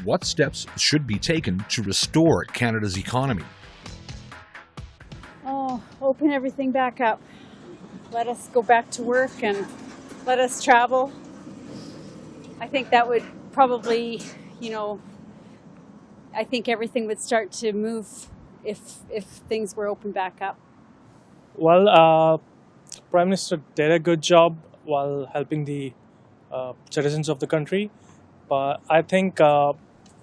what steps should be taken to restore Canada's economy. Oh, open everything back up. Let us go back to work and let us travel. I think that would probably, I think everything would start to move if things were open back up. Well, Prime Minister did a good job while helping the citizens of the country. But I think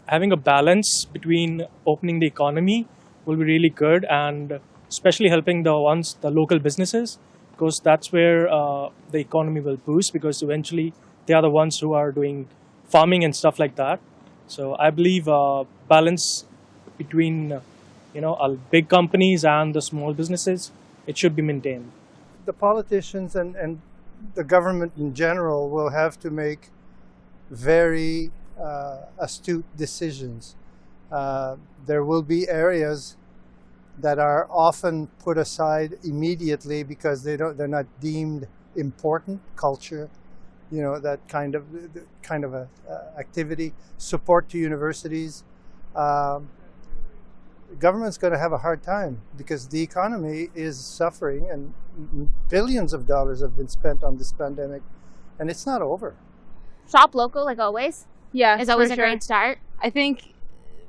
having a balance between opening the economy will be really good, and especially helping the local businesses, because that's where the economy will boost, because eventually they are the ones who are doing farming and stuff like that. So I believe balance between big companies and the small businesses, it should be maintained. The politicians and the government in general will have to make very astute decisions. There will be areas that are often put aside immediately because they're not deemed important. Culture, that kind of activity. Support to universities. Government's going to have a hard time because the economy is suffering, and billions of dollars have been spent on this pandemic, and it's not over. Shop local, like always. Yeah, is always a sure. great start. I think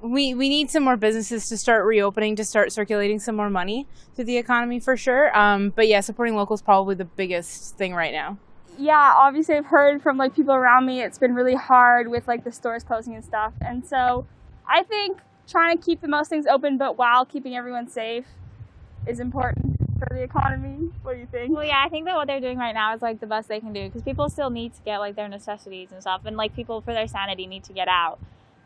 we need some more businesses to start reopening, to start circulating some more money to the economy for sure. But yeah, supporting local is probably the biggest thing right now. Yeah, obviously I've heard from people around me, it's been really hard with the stores closing and stuff. And so I think trying to keep the most things open, but while keeping everyone safe, is important for the economy. What do you think? Well, yeah, I think that what they're doing right now is the best they can do, because people still need to get their necessities and stuff, and people for their sanity need to get out,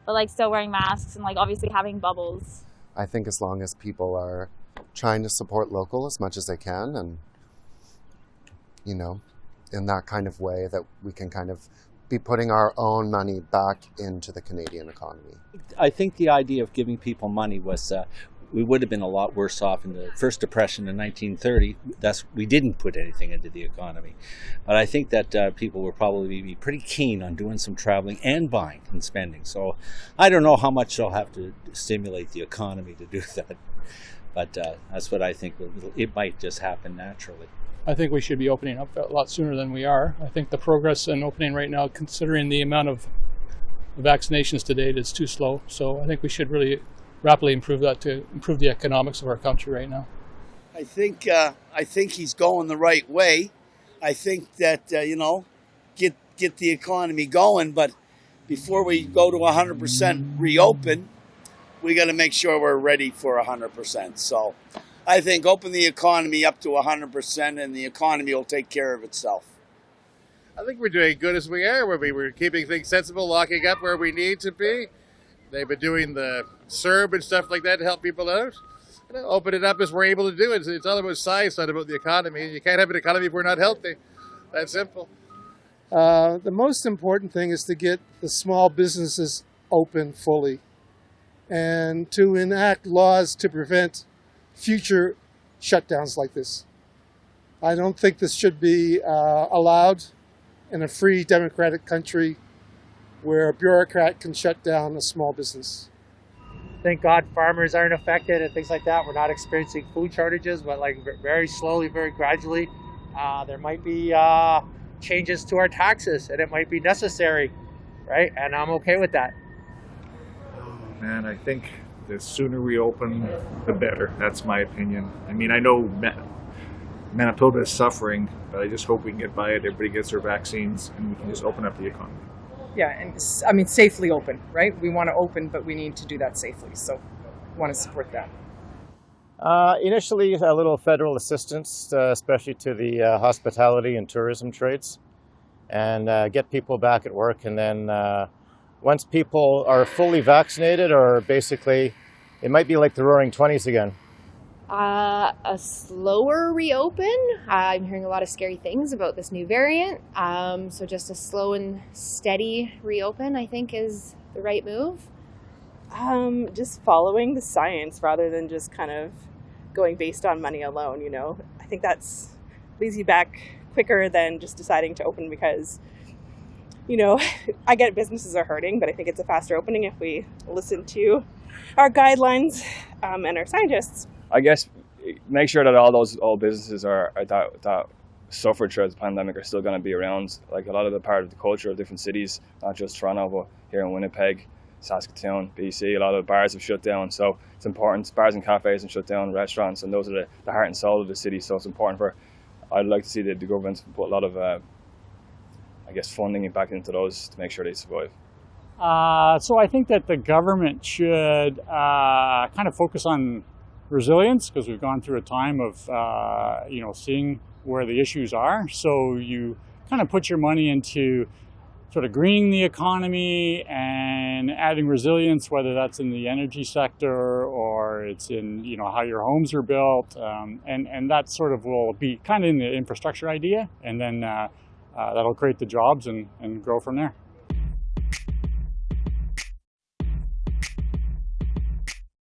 but still wearing masks and obviously having bubbles. I think as long as people are trying to support local as much as they can, and in that kind of way, that we can kind of be putting our own money back into the Canadian economy. I think the idea of giving people money was we would have been a lot worse off in the first depression in 1930. We didn't put anything into the economy. But I think that people will probably be pretty keen on doing some traveling and buying and spending. So I don't know how much they'll have to stimulate the economy to do that. But that's what I think. It might just happen naturally. I think we should be opening up a lot sooner than we are. I think the progress in opening right now, considering the amount of vaccinations to date, is too slow. So I think we should really rapidly improve that to improve the economics of our country right now. I think he's going the right way. I think that get the economy going, but before we go to 100% reopen, we got to make sure we're ready for 100%. So I think open the economy up to 100% and the economy will take care of itself. I think we're doing good as we are. We're keeping things sensible, locking up where we need to be. They've been doing the CERB and stuff like that to help people out. Open it up as we're able to do it. It's all about science, not about the economy. You can't have an economy if we're not healthy. That's simple. The most important thing is to get the small businesses open fully and to enact laws to prevent future shutdowns like this. I don't think this should be allowed in a free democratic country where a bureaucrat can shut down a small business. Thank God farmers aren't affected and things like that. We're not experiencing food shortages, but very slowly, very gradually, there might be changes to our taxes, and it might be necessary, right? And I'm okay with that. Oh man, I think the sooner we open, the better. That's my opinion. I mean, I know Manitoba is suffering, but I just hope we can get by it. Everybody gets their vaccines, and we can just open up the economy. Yeah, and safely open, right? We want to open, but we need to do that safely. So we want to support that. Initially, a little federal assistance, especially to the hospitality and tourism trades, and get people back at work. And then once people are fully vaccinated, or basically, it might be like the Roaring 20s again. A slower reopen. I'm hearing a lot of scary things about this new variant. So just a slow and steady reopen, I think, is the right move. Just following the science rather than just kind of going based on money alone, I think that's leads you back quicker than just deciding to open because you know, I get businesses are hurting, but I think it's a faster opening if we listen to our guidelines and our scientists. I guess make sure that all those old businesses that suffered throughout the pandemic are still going to be around. Like a lot of the part of the culture of different cities, not just Toronto, but here in Winnipeg, Saskatoon, BC, a lot of bars have shut down. So it's important. Bars and cafes have shut down, restaurants, and those are the heart and soul of the city. So it's important I'd like to see the government put a lot of, I guess, funding back into those to make sure they survive. So I think that the government should kind of focus on resilience, because we've gone through a time of seeing where the issues are. So you kind of put your money into sort of greening the economy and adding resilience, whether that's in the energy sector or it's in how your homes are built, and that sort of will be kind of in the infrastructure idea, and then that'll create the jobs and grow from there.